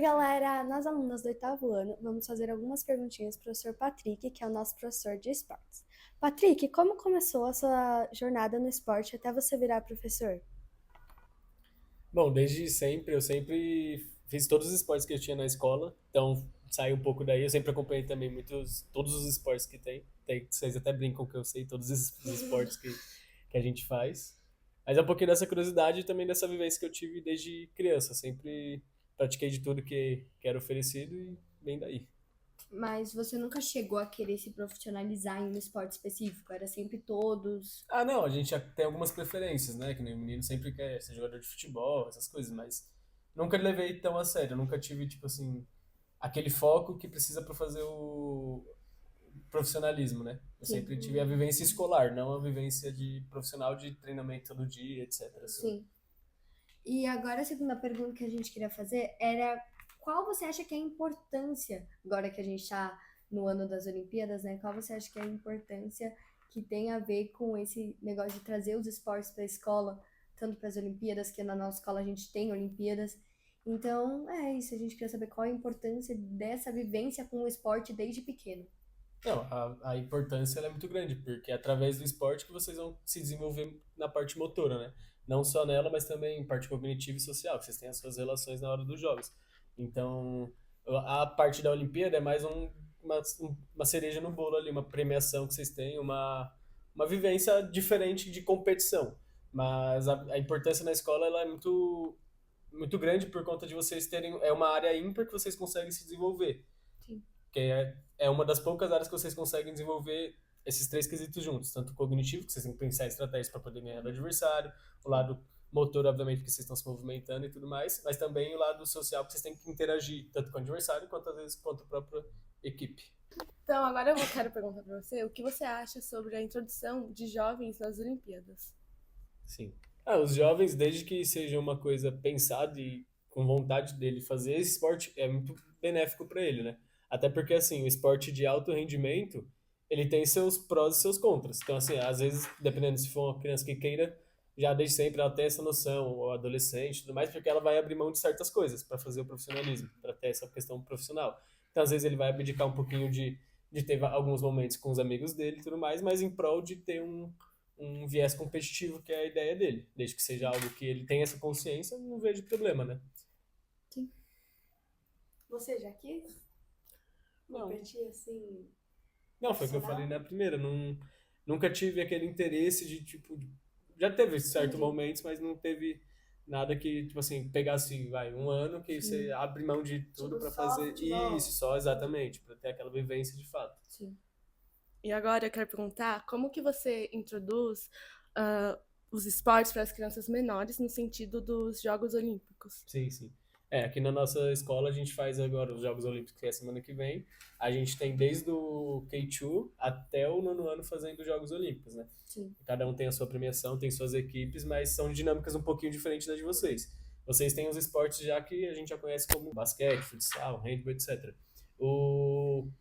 galera! Nós, alunas do oitavo ano, vamos fazer algumas perguntinhas para o professor Patrick, que é o nosso professor de esportes. Patrick, como começou a sua jornada no esporte até você virar professor? Bom, desde sempre, eu sempre fiz todos os esportes que eu tinha na escola, então saí um pouco daí. Eu sempre acompanhei também todos os esportes que tem. Vocês até brincam que eu sei todos os esportes que a gente faz. Mas é um pouquinho dessa curiosidade e também dessa vivência que eu tive desde criança. Sempre pratiquei de tudo que era oferecido e bem daí. Mas você nunca chegou a querer se profissionalizar em um esporte específico? Era sempre todos? Ah, não, a gente já tem algumas preferências, né? Que nem o menino sempre quer ser jogador de futebol, essas coisas, mas nunca levei tão a sério. Nunca tive, tipo assim, aquele foco que precisa para fazer o profissionalismo, né? Eu Sim, sempre tive a vivência escolar, não a vivência de profissional de treinamento todo dia, etc. Assim. sim. E agora a segunda pergunta que a gente queria fazer era qual você acha que é a importância, agora que a gente está no ano das Olimpíadas, né? Qual você acha que é a importância que tem a ver com esse negócio de trazer os esportes para a escola, tanto para as Olimpíadas, que na nossa escola a gente tem Olimpíadas. Então, é isso, a gente queria saber qual a importância dessa vivência com o esporte desde pequeno. Não, a importância ela é muito grande, porque é através do esporte que vocês vão se desenvolver na parte motora, né? Não só nela, mas também em parte cognitiva e social, que vocês têm as suas relações na hora dos jogos. Então, a parte da Olimpíada é mais uma cereja no bolo ali, uma premiação que vocês têm, uma vivência diferente de competição. Mas a importância na escola ela é muito grande por conta de vocês terem. É uma área ímpar que vocês conseguem se desenvolver Sim. que é uma das poucas áreas que vocês conseguem desenvolver esses três quesitos juntos, tanto o cognitivo, que vocês têm que pensar em estratégias para poder ganhar do adversário, o lado motor, obviamente, porque vocês estão se movimentando e tudo mais, mas também o lado social, que vocês têm que interagir tanto com o adversário quanto às vezes contra a própria equipe. Então, agora quero perguntar para você o que você acha sobre a introdução de jovens nas Olimpíadas. Sim. Os jovens, desde que seja uma coisa pensada e com vontade dele fazer esse esporte, é muito benéfico para ele, né? Até porque, assim, o esporte de alto rendimento, ele tem seus prós e seus contras. Então, assim, às vezes, dependendo se for uma criança que queira, já desde sempre ela tem essa noção, ou adolescente e tudo mais, porque ela vai abrir mão de certas coisas para fazer o profissionalismo, para ter essa questão profissional. Então, às vezes, ele vai abdicar um pouquinho de ter alguns momentos com os amigos dele e tudo mais, mas em prol de ter um viés competitivo, que é a ideia dele. Desde que seja algo que ele tenha essa consciência, não vejo problema, né? Sim. Você já quis Não, competir assim, não foi o que eu falei profissional? na primeira. Não, nunca tive aquele interesse de, tipo, já teve certos Entendi. momentos, mas não teve nada que, tipo assim, pegasse, vai, um ano que você Sim. abre mão de tudo Tipo, para só fazer isso, futebol. só exatamente, para ter aquela vivência de fato. Sim. E agora eu quero perguntar como que você introduz ah, os esportes para as crianças menores no sentido dos Jogos Olímpicos. Sim, sim. Aqui na nossa escola a gente faz agora os Jogos Olímpicos, que é a semana que vem. A gente tem desde o K2 até o nono ano fazendo os Jogos Olímpicos, né? Sim. Cada um tem a sua premiação, tem suas equipes, mas são dinâmicas um pouquinho diferentes das de vocês. Vocês têm os esportes já que a gente já conhece como basquete, futsal, handball, etc.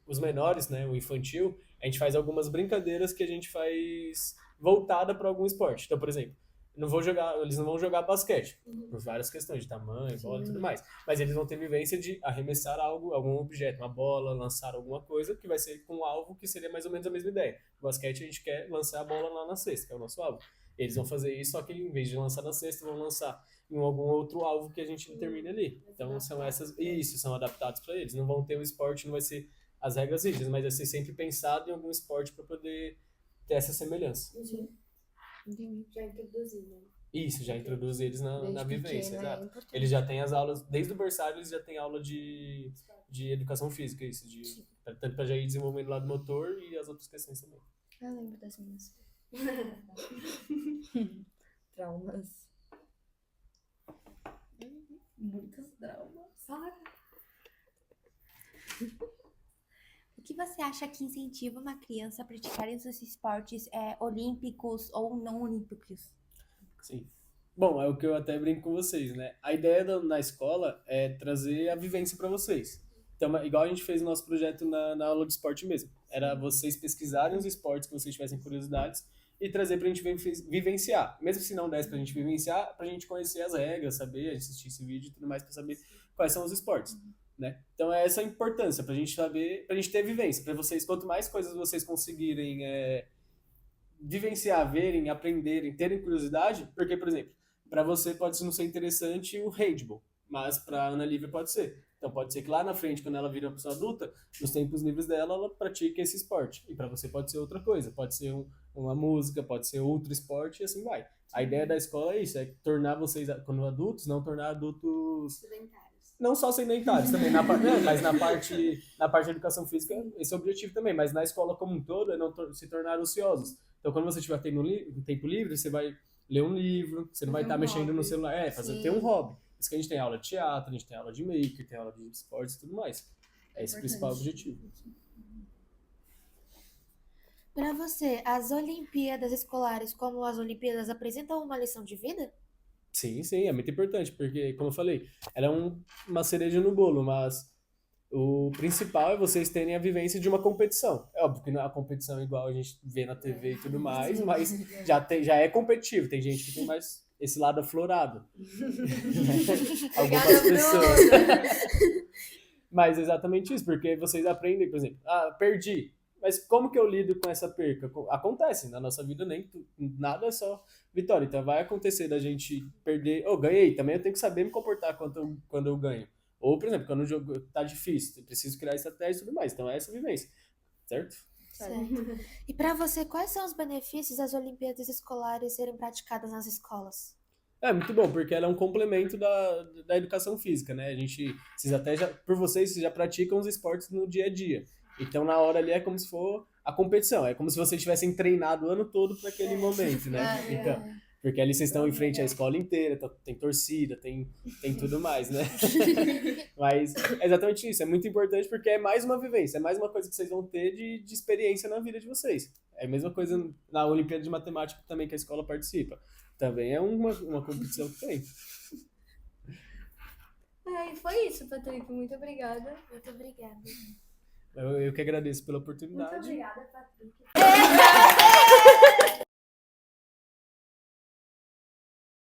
Os menores, né, o infantil, a gente faz algumas brincadeiras que a gente faz voltada para algum esporte. Então, por exemplo, eles não vão jogar basquete, por várias questões de tamanho, bola e tudo Sim. mais. Mas eles vão ter vivência de arremessar algo, algum objeto, uma bola, lançar alguma coisa, que vai ser com um alvo que seria mais ou menos a mesma ideia. No basquete a gente quer lançar a bola lá na cesta, que é o nosso alvo. Eles vão fazer isso, só que em vez de lançar na cesta, vão lançar em algum outro alvo que a gente determina ali. Então são essas, isso, são adaptados para eles. Não vão ter um esporte, não vai ser as regras rígidas, mas vai ser sempre pensado em algum esporte para poder ter essa semelhança. Sim. Entendi. Já introduzi, né? Isso, já introduz eles na Desde vivência, pequena é exato. importante. Eles já têm as aulas, desde o berçário eles já têm aula de educação física, isso, tanto para já ir desenvolvendo o lado motor e as outras questões também. Eu lembro das minhas. Traumas. Muitos traumas. O que você acha que incentiva uma criança a praticar esses esportes olímpicos ou não olímpicos? Sim. Bom, é o que eu até brinco com vocês, né? A ideia na escola é trazer a vivência para vocês. Então, igual a gente fez o nosso projeto na aula de esporte mesmo. Era vocês pesquisarem os esportes que vocês tivessem curiosidades e trazer pra gente vivenciar. Mesmo se não desse pra gente vivenciar, pra gente conhecer as regras, saber, assistir esse vídeo e tudo mais pra saber quais são os esportes, né? Então é essa a importância, pra gente saber, pra gente ter vivência, pra vocês, quanto mais coisas vocês conseguirem vivenciar, verem, aprenderem, terem curiosidade, porque, por exemplo, pra você pode não ser interessante o handball, mas pra Ana Lívia pode ser. Então pode ser que lá na frente, quando ela vira uma pessoa adulta, nos tempos livres dela, ela pratique esse esporte. E pra você pode ser outra coisa, pode ser uma música, pode ser outro esporte e assim vai. A ideia da escola é isso, é tornar vocês, quando adultos, não tornar adultos Sedentários. não só sedentários também, mas na parte da educação física, esse é o objetivo também, mas na escola como um todo é não se tornar ociosos. Então quando você estiver tendo tempo livre, você vai ler um livro, você não vai estar mexendo no hobby. celular, ter um hobby. Por isso que a gente tem aula de teatro, a gente tem aula de maker, tem aula de esportes e tudo mais. É esse o principal objetivo. Para você, as Olimpíadas escolares, como as Olimpíadas, apresentam uma lição de vida? Sim, sim, é muito importante, porque, como eu falei, ela é uma cereja no bolo, mas o principal é vocês terem a vivência de uma competição. É óbvio que não é uma competição igual a gente vê na TV e tudo mais, mas já é competitivo. Tem gente que tem mais esse lado aflorado. Algumas pessoas. Mas exatamente isso, porque vocês aprendem, por exemplo, perdi. Mas como que eu lido com essa perca? Acontece, na nossa vida nada é só vitória. Então vai acontecer da gente perder. Ganhei, também eu tenho que saber me comportar quando eu ganho. Ou, por exemplo, quando o jogo tá difícil, eu preciso criar estratégia e tudo mais. Então é essa vivência, certo? Certo. E para você, quais são os benefícios das Olimpíadas escolares serem praticadas nas escolas? É muito bom, porque ela é um complemento da educação física, né? Por vocês já praticam os esportes no dia a dia. Então, na hora ali é como se for a competição. É como se vocês tivessem treinado o ano todo para aquele momento, né? Então, porque ali vocês estão em frente à escola inteira, tem torcida, tem tudo mais, né? Mas é exatamente isso. É muito importante porque é mais uma vivência, é mais uma coisa que vocês vão ter de experiência na vida de vocês. É a mesma coisa na Olimpíada de Matemática também que a escola participa. Também é uma competição que tem. E foi isso, Patrick. Muito obrigada. Muito obrigada. Eu que agradeço pela oportunidade. Muito obrigada, Patrick.